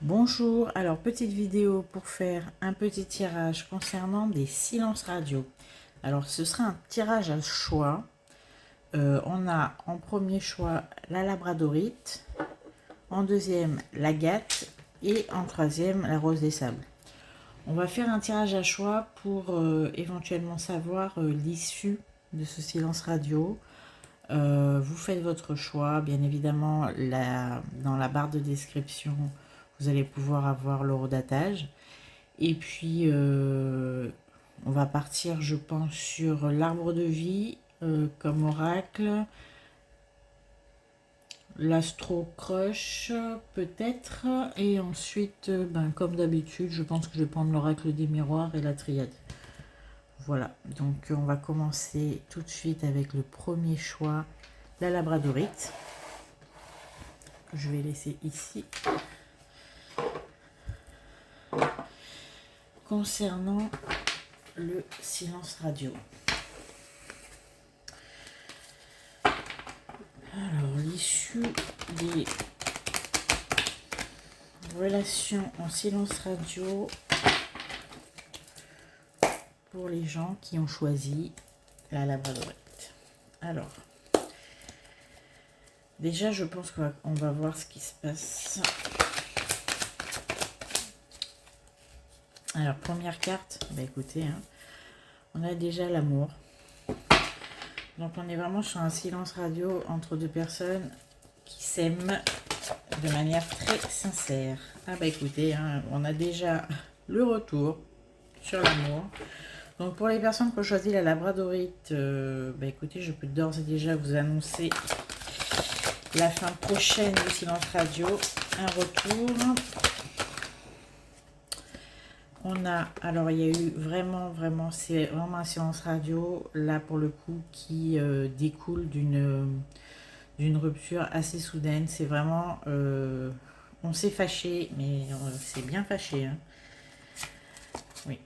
Bonjour, alors petite vidéo pour faire un petit tirage concernant des silences radio. Alors ce sera un tirage à choix. On a en premier choix la labradorite, en deuxième l'agate et en troisième la rose des sables. On va faire un tirage à choix pour éventuellement savoir l'issue de ce silence radio. Vous faites votre choix, bien évidemment dans la barre de description vous allez pouvoir avoir l'horodatage. Et puis on va partir je pense sur l'arbre de vie comme oracle, l'astro crush peut-être, et ensuite comme d'habitude je pense que je vais prendre l'oracle des miroirs et la triade. Voilà, donc on va commencer tout de suite avec le premier choix, la labradorite, que je vais laisser ici. Concernant le silence radio. Alors, l'issue des relations en silence radio pour les gens qui ont choisi la labradorite. Alors, déjà, je pense qu'on va voir ce qui se passe. Alors, première carte, écoutez, on a déjà l'amour. Donc, on est vraiment sur un silence radio entre deux personnes qui s'aiment de manière très sincère. Écoutez, on a déjà le retour sur l'amour. Donc, pour les personnes qui ont choisi la labradorite, écoutez, je peux d'ores et déjà vous annoncer la fin prochaine du silence radio. Un retour. On a, alors il y a eu c'est vraiment un silence radio, là pour le coup, qui découle d'une rupture assez soudaine. C'est vraiment, on s'est fâché, mais c'est bien fâché. Oui,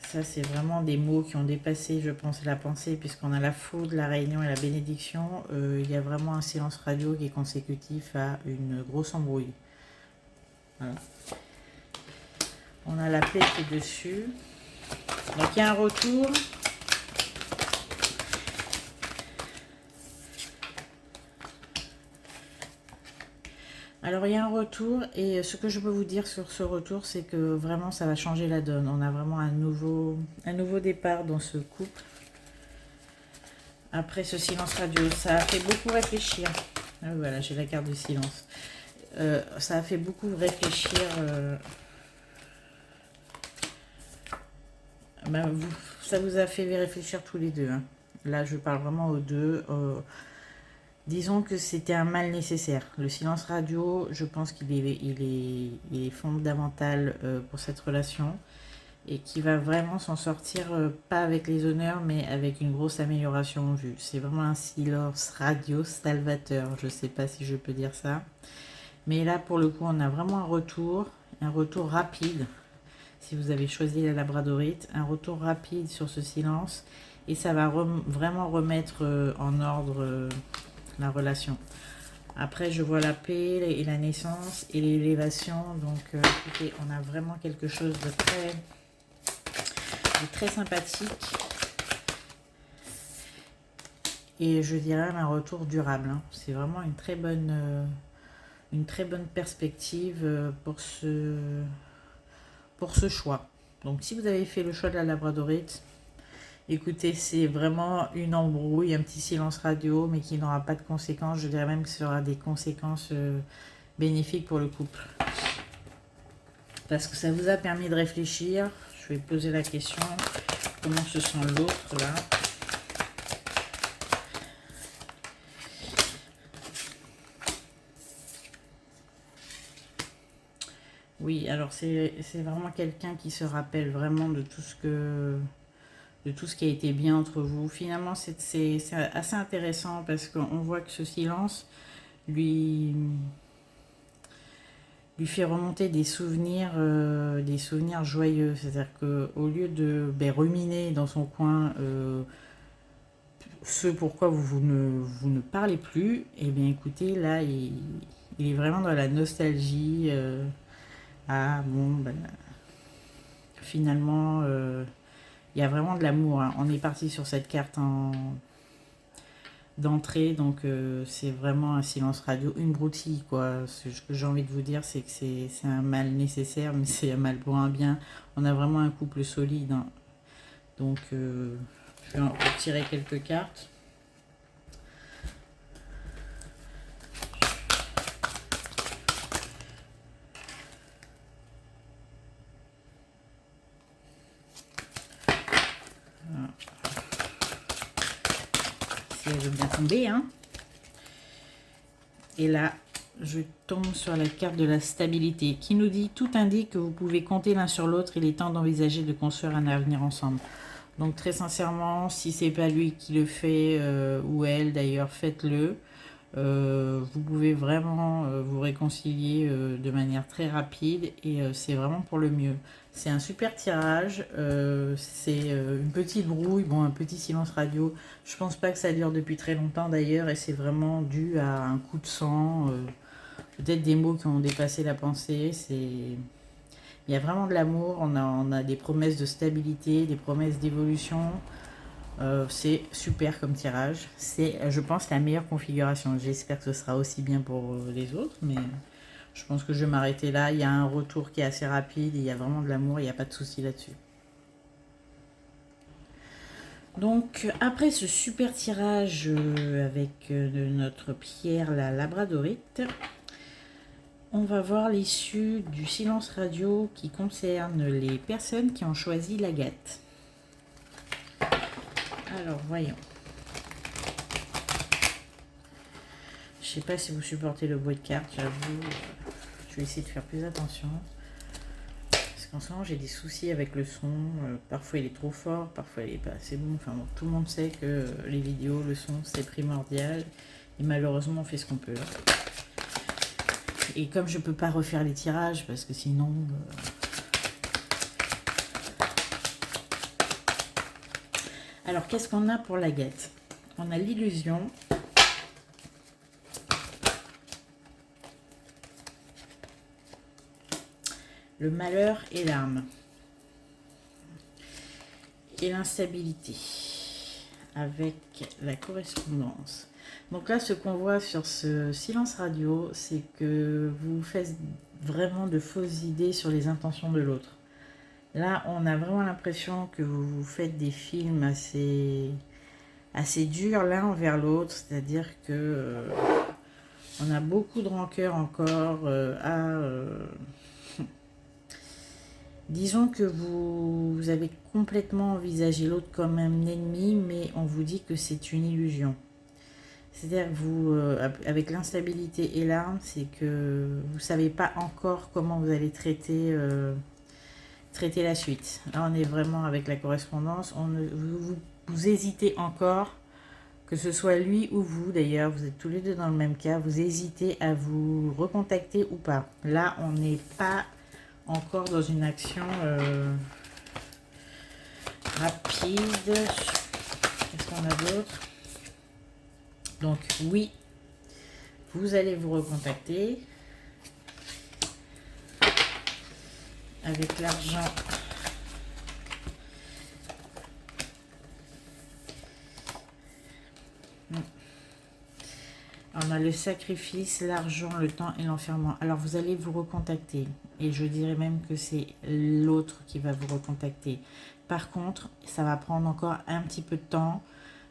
ça c'est vraiment des mots qui ont dépassé, je pense, la pensée, puisqu'on a la faute, la réunion et la bénédiction. Il y a vraiment un silence radio qui est consécutif à une grosse embrouille. Voilà. On a la paix qui est dessus. Donc il y a un retour. Alors il y a un retour, et ce que je peux vous dire sur ce retour, c'est que vraiment ça va changer la donne. On a vraiment un nouveau départ dans ce couple. Après ce silence radio, ça a fait beaucoup réfléchir. Voilà, j'ai la carte du silence. Ça a fait beaucoup réfléchir. Ça vous a fait réfléchir tous les deux. Là, je parle vraiment aux deux. Disons que c'était un mal nécessaire. Le silence radio, je pense qu'il est fondamental pour cette relation, et qui va vraiment s'en sortir, pas avec les honneurs, mais avec une grosse amélioration en vue. C'est vraiment un silence radio salvateur. Je ne sais pas si je peux dire ça. Mais là, pour le coup, on a vraiment un retour rapide. Si vous avez choisi la labradorite, un retour rapide sur ce silence, et ça va vraiment remettre en ordre la relation. Après, je vois la paix et la naissance et l'élévation. Donc, écoutez, on a vraiment quelque chose de très sympathique. Et je dirais même un retour durable. C'est vraiment une très bonne perspective pour ce choix. Donc, si vous avez fait le choix de la labradorite, écoutez, c'est vraiment une embrouille, un petit silence radio, mais qui n'aura pas de conséquences. Je dirais même que ce sera des conséquences bénéfiques pour le couple. Parce que ça vous a permis de réfléchir. Je vais poser la question, comment se sent l'autre là? Oui, alors c'est vraiment quelqu'un qui se rappelle vraiment de tout ce qui a été bien entre vous. Finalement, c'est assez intéressant, parce qu'on voit que ce silence lui fait remonter des souvenirs joyeux. C'est-à-dire qu'au lieu de ruminer dans son coin ce pourquoi vous ne parlez plus, et bien écoutez, là, il est vraiment dans la nostalgie. Ah bon, ben, finalement, il y a vraiment de l'amour, hein. On est parti sur cette carte d'entrée, donc c'est vraiment un silence radio, une broutille, quoi. Ce que j'ai envie de vous dire, c'est que c'est un mal nécessaire, mais c'est un mal pour un bien. On a vraiment un couple solide, hein. Donc, je vais en retirer quelques cartes. Voilà. Si elle veut bien tomber, hein. Et là, je tombe sur la carte de la stabilité qui nous dit: tout indique que vous pouvez compter l'un sur l'autre, il est temps d'envisager de construire un avenir ensemble. Donc très sincèrement, si c'est pas lui qui le fait, ou elle d'ailleurs, faites-le. Vous pouvez vraiment vous réconcilier de manière très rapide et c'est vraiment pour le mieux. C'est un super tirage, c'est une petite brouille, bon, un petit silence radio. Je pense pas que ça dure depuis très longtemps d'ailleurs et c'est vraiment dû à un coup de sang, peut-être des mots qui ont dépassé la pensée. Il y a vraiment de l'amour, on a des promesses de stabilité, des promesses d'évolution. C'est super comme tirage. C'est, je pense, la meilleure configuration. J'espère que ce sera aussi bien pour les autres, mais je pense que je vais m'arrêter là. Il y a un retour qui est assez rapide, il y a vraiment de l'amour, il n'y a pas de souci là-dessus. Donc, après ce super tirage avec de notre Pierre la Labradorite, on va voir l'issue du silence radio qui concerne les personnes qui ont choisi l'agate. Alors, voyons. Je sais pas si vous supportez le bruit de cartes, j'avoue. Je vais essayer de faire plus attention. Parce qu'en ce moment, j'ai des soucis avec le son. Parfois, il est trop fort, parfois, il est pas assez bon. Enfin, bon, tout le monde sait que les vidéos, le son, c'est primordial. Et malheureusement, on fait ce qu'on peut. Et comme je peux pas refaire les tirages, parce que sinon... Alors, qu'est-ce qu'on a pour l'agate? On a l'illusion. Le malheur et l'âme. Et l'instabilité. Avec la correspondance. Donc là, ce qu'on voit sur ce silence radio, c'est que vous faites vraiment de fausses idées sur les intentions de l'autre. Là, on a vraiment l'impression que vous faites des films assez durs l'un envers l'autre, c'est-à-dire que on a beaucoup de rancœur encore disons que vous avez complètement envisagé l'autre comme un ennemi, mais on vous dit que c'est une illusion. C'est-à-dire que vous, avec l'instabilité et l'arme, c'est que vous ne savez pas encore comment vous allez traiter la suite. Là, on est vraiment avec la correspondance. Vous hésitez encore, que ce soit lui ou vous, d'ailleurs, vous êtes tous les deux dans le même cas, vous hésitez à vous recontacter ou pas. Là, on n'est pas encore dans une action rapide. Qu'est-ce qu'on a d'autre? Donc, oui, vous allez vous recontacter avec l'argent. On a le sacrifice, l'argent, le temps et l'enfermement. Alors, vous allez vous recontacter. Et je dirais même que c'est l'autre qui va vous recontacter. Par contre, ça va prendre encore un petit peu de temps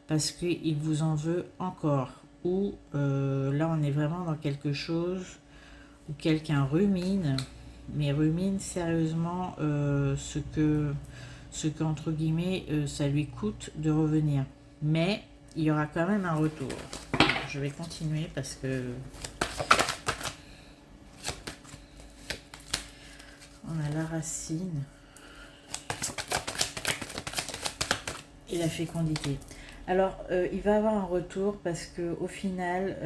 parce qu'il vous en veut encore. Ou là, on est vraiment dans quelque chose où quelqu'un rumine, mais rumine sérieusement ce que entre guillemets, ça lui coûte de revenir. Mais il y aura quand même un retour. Je vais continuer parce que on a la racine et la fécondité. Alors, il va avoir un retour parce que au final,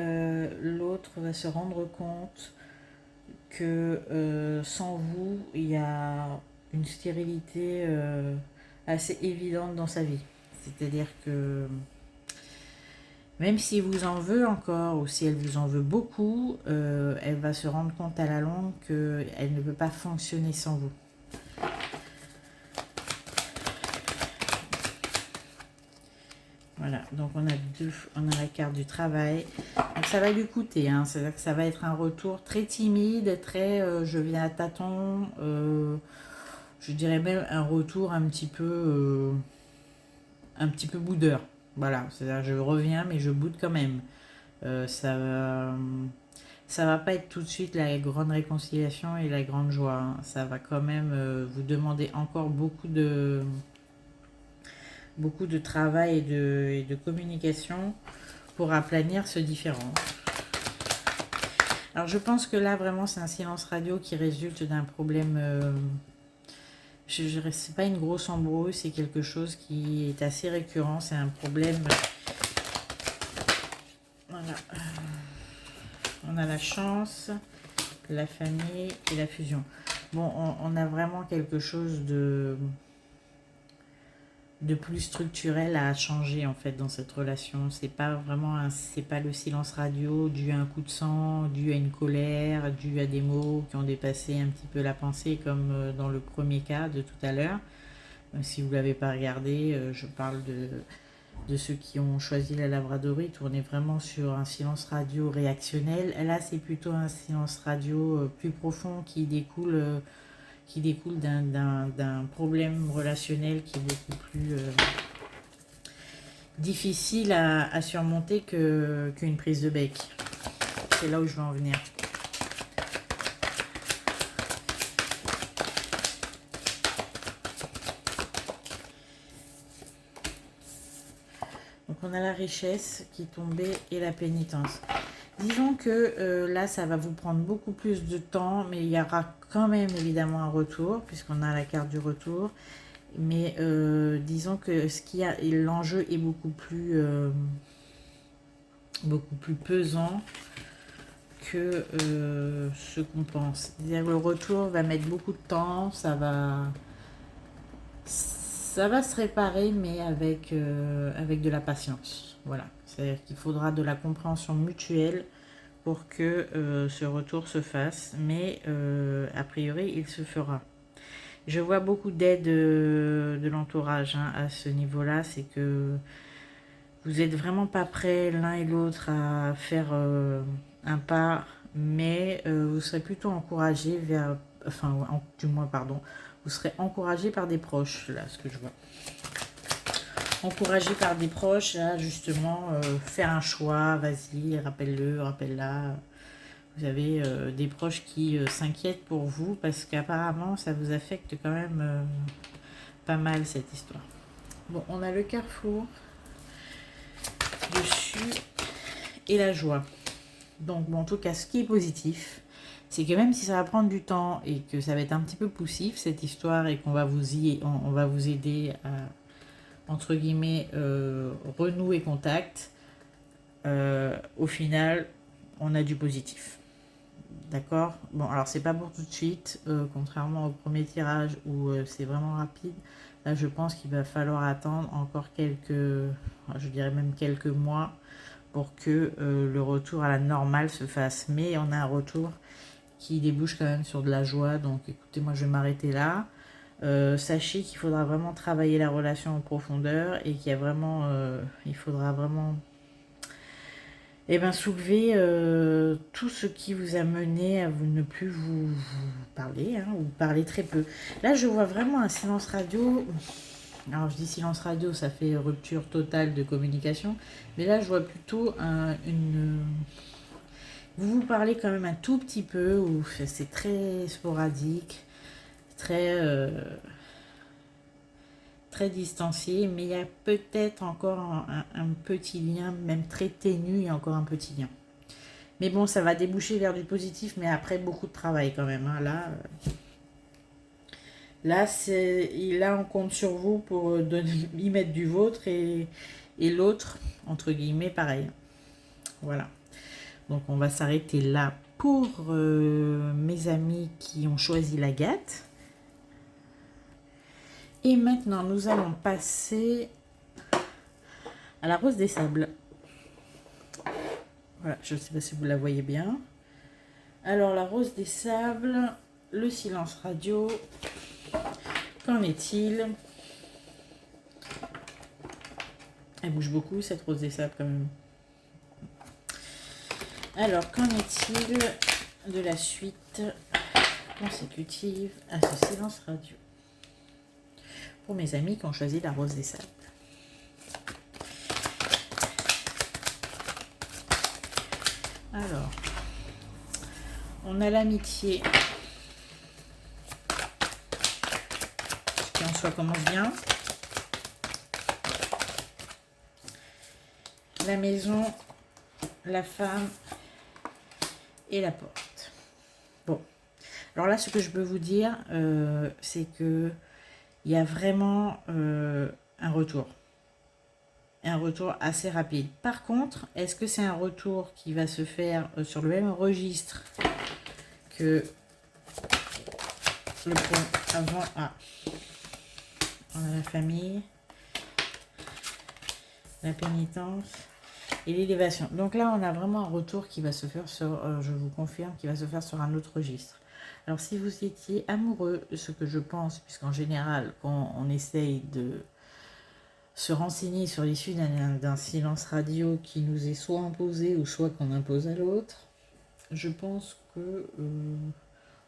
l'autre va se rendre compte que sans vous, il y a une stérilité assez évidente dans sa vie. C'est-à-dire que Même s'il vous en veut encore, ou si elle vous en veut beaucoup, elle va se rendre compte à la longue qu'elle ne peut pas fonctionner sans vous. Voilà, donc on a la carte du travail. Donc ça va lui coûter, hein, c'est-à-dire que ça va être un retour très timide, très je viens à tâtons, je dirais même un retour un petit peu boudeur. Voilà, c'est-à-dire je reviens mais je boude quand même. Ça va pas être tout de suite la grande réconciliation et la grande joie, hein. Ça va quand même vous demander encore beaucoup de travail et de communication pour aplanir ce différend. Alors je pense que là vraiment c'est un silence radio qui résulte d'un problème, c'est pas une grosse embrouille, c'est quelque chose qui est assez récurrent, c'est un problème. Voilà. On a la chance, la famille et la fusion. Bon, on a vraiment quelque chose de plus structurel à changer en fait dans cette relation. C'est pas vraiment c'est pas le silence radio dû à un coup de sang, dû à une colère, dû à des mots qui ont dépassé un petit peu la pensée comme dans le premier cas de tout à l'heure. Si vous l'avez pas regardé, je parle de ceux qui ont choisi la labradorite. On est vraiment sur un silence radio réactionnel. Là, c'est plutôt un silence radio plus profond qui découle d'un problème relationnel qui est beaucoup plus difficile à surmonter qu'une prise de bec. C'est là où je veux en venir. Donc on a la richesse qui tombait et la pénitence. Disons que là, ça va vous prendre beaucoup plus de temps, mais il y aura quand même évidemment un retour, puisqu'on a la carte du retour. Mais disons que l'enjeu est beaucoup plus pesant que ce qu'on pense. C'est-à-dire que le retour va mettre beaucoup de temps, ça va se réparer, mais avec de la patience. Voilà. C'est-à-dire qu'il faudra de la compréhension mutuelle pour que ce retour se fasse, mais a priori, il se fera. Je vois beaucoup d'aide de l'entourage hein, à ce niveau-là, c'est que vous n'êtes vraiment pas prêts l'un et l'autre à faire un pas, mais vous serez plutôt encouragé du moins, pardon, vous serez encouragé par des proches, là, ce que je vois. Encouragé par des proches, là, justement, faire un choix, vas-y, rappelle-le, rappelle-la. Vous avez des proches qui s'inquiètent pour vous parce qu'apparemment, ça vous affecte quand même pas mal, cette histoire. Bon, on a le carrefour dessus et la joie. Donc, bon, en tout cas, ce qui est positif, c'est que même si ça va prendre du temps et que ça va être un petit peu poussif, cette histoire, et qu'on va on va vous aider à, entre guillemets, renouer contact, au final, on a du positif. D'accord. Bon, alors c'est pas pour tout de suite, contrairement au premier tirage où c'est vraiment rapide. Là, je pense qu'il va falloir attendre encore je dirais même quelques mois pour que le retour à la normale se fasse. Mais on a un retour qui débouche quand même sur de la joie. Donc écoutez, moi je vais m'arrêter là. Sachez qu'il faudra vraiment travailler la relation en profondeur et il faudra vraiment soulever tout ce qui vous a mené à ne plus vous parler, hein, ou parler très peu. Là, je vois vraiment un silence radio. Alors, je dis silence radio, ça fait rupture totale de communication. Mais là, je vois plutôt vous parlez quand même un tout petit peu, ou c'est très sporadique, très distancié, mais il y a peut-être encore un petit lien, même très ténu, il y a encore un petit lien. Mais bon, ça va déboucher vers du positif, mais après beaucoup de travail quand même. Hein. Là, on compte sur vous pour y mettre du vôtre et l'autre, entre guillemets, pareil. Voilà. Donc, on va s'arrêter là pour mes amis qui ont choisi l'agate. Et maintenant, nous allons passer à la rose des sables. Voilà, je ne sais pas si vous la voyez bien. Alors, la rose des sables, le silence radio, qu'en est-il? Elle bouge beaucoup, cette rose des sables, quand même. Alors, qu'en est-il de la suite consécutive à ce silence radio? Pour mes amis qui ont choisi la rose des sables. Alors, on a l'amitié qui en soi commence bien. La maison, la femme et la porte. Bon, alors là, ce que je peux vous dire, c'est que il y a vraiment un retour. Un retour assez rapide. Par contre, est-ce que c'est un retour qui va se faire sur le même registre que le point avant? Ah, on a la famille, la pénitence et l'élévation. Donc là, on a vraiment un retour qui va se faire sur, je vous confirme, qui va se faire sur un autre registre. Alors, si vous étiez amoureux, ce que je pense, puisqu'en général, quand on essaye de se renseigner sur l'issue d'un silence radio qui nous est soit imposé ou soit qu'on impose à l'autre, je pense que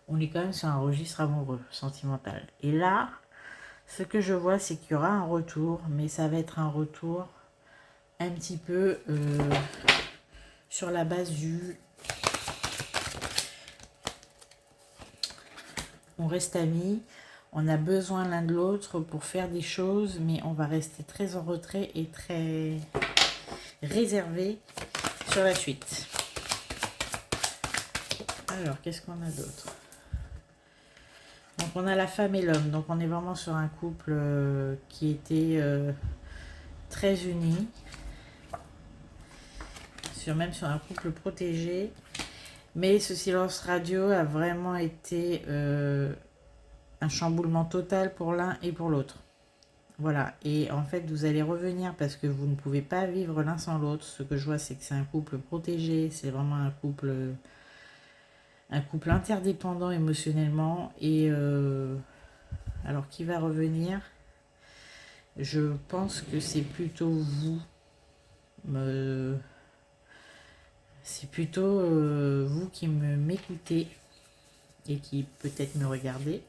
on est quand même sur un registre amoureux, sentimental. Et là, ce que je vois, c'est qu'il y aura un retour, mais ça va être un retour un petit peu sur la base du on reste amis, on a besoin l'un de l'autre pour faire des choses, mais on va rester très en retrait et très réservé sur la suite. Alors, qu'est-ce qu'on a d'autre? Donc, on a la femme et l'homme. Donc, on est vraiment sur un couple qui était très uni. Même sur un couple protégé. Mais ce silence radio a vraiment été un chamboulement total pour l'un et pour l'autre. Voilà, et en fait, vous allez revenir parce que vous ne pouvez pas vivre l'un sans l'autre. Ce que je vois, c'est que c'est un couple protégé, c'est vraiment un couple interdépendant émotionnellement. Et alors, qui va revenir? Je pense que c'est plutôt vous. C'est plutôt vous qui m'écoutez et qui peut-être me regardez,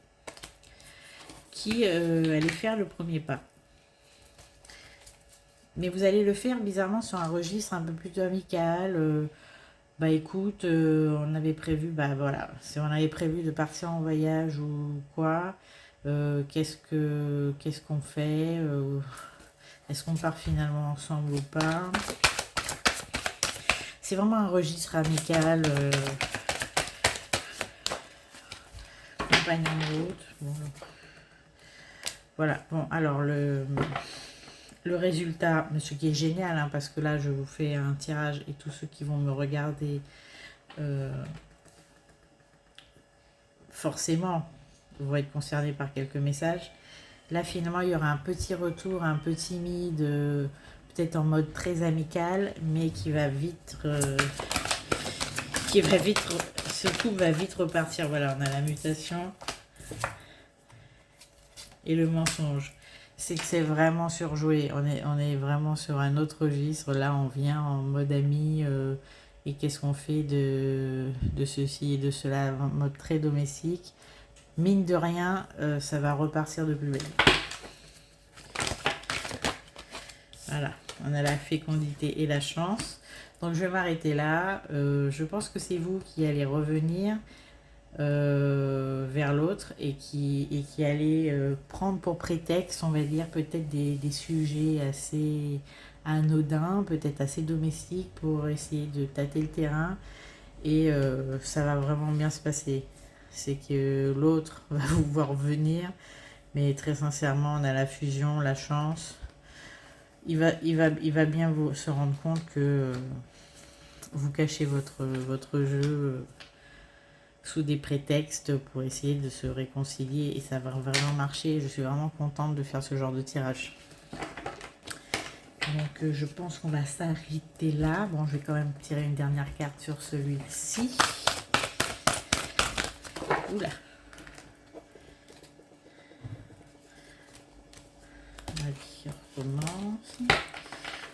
qui allez faire le premier pas. Mais vous allez le faire bizarrement sur un registre un peu plutôt amical. Bah écoute, on avait prévu, bah voilà, si on avait prévu de partir en voyage ou quoi, qu'est-ce qu'on fait, est-ce qu'on part finalement ensemble ou pas? C'est vraiment un registre amical, compagnon de route. Bon. Voilà, bon, alors le résultat, ce qui est génial, hein, parce que là, je vous fais un tirage et tous ceux qui vont me regarder, forcément, vont être concernés par quelques messages. Là, finalement, il y aura un petit retour, un peu timide, peut-être en mode très amical, mais qui va vite... ce couple va vite repartir. Voilà, on a la mutation et le mensonge. C'est que c'est vraiment surjoué. On est vraiment sur un autre registre. Là, on vient en mode ami. Et qu'est-ce qu'on fait de ceci et de cela, en mode très domestique. Mine de rien, ça va repartir de plus belle. Voilà, on a la fécondité et la chance. Donc je vais m'arrêter là. Je pense que c'est vous qui allez revenir vers l'autre et qui allez prendre pour prétexte, on va dire, peut-être des sujets assez anodins, peut-être assez domestiques pour essayer de tâter le terrain. Et ça va vraiment bien se passer. C'est que l'autre va vous voir venir, mais très sincèrement, on a la fusion, la chance. Il va bien se rendre compte que vous cachez votre jeu sous des prétextes pour essayer de se réconcilier et ça va vraiment marcher. Je suis vraiment contente de faire ce genre de tirage. Donc je pense qu'on va s'arrêter là. Bon, je vais quand même tirer une dernière carte sur celui-ci. Oula. Allez, on recommence.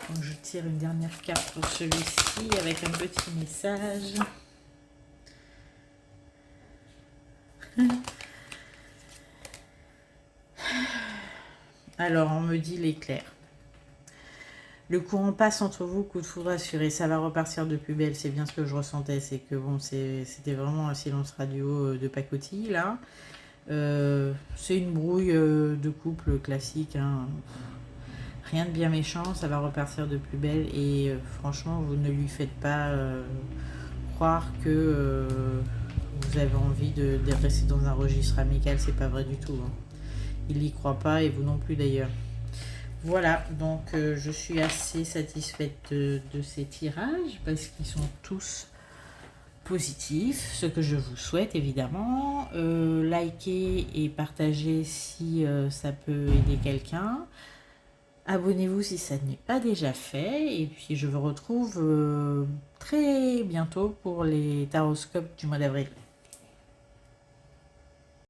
Donc je tire une dernière carte pour celui-ci avec un petit message. Alors on me dit l'éclair. Le courant passe entre vous, coup de foudre assuré, ça va repartir de plus belle, c'est bien ce que je ressentais, c'est que bon, c'était vraiment un silence radio de pacotille là. C'est une brouille de couple classique, hein. Rien de bien méchant, ça va repartir de plus belle et franchement, vous ne lui faites pas croire que vous avez envie de rester dans un registre amical, c'est pas vrai du tout, hein. Il n'y croit pas et vous non plus d'ailleurs. Voilà, donc je suis assez satisfaite de ces tirages parce qu'ils sont tous positifs, ce que je vous souhaite évidemment. Likez et partagez si ça peut aider quelqu'un. Abonnez-vous si ça n'est pas déjà fait. Et puis je vous retrouve très bientôt pour les taroscopes du mois d'avril.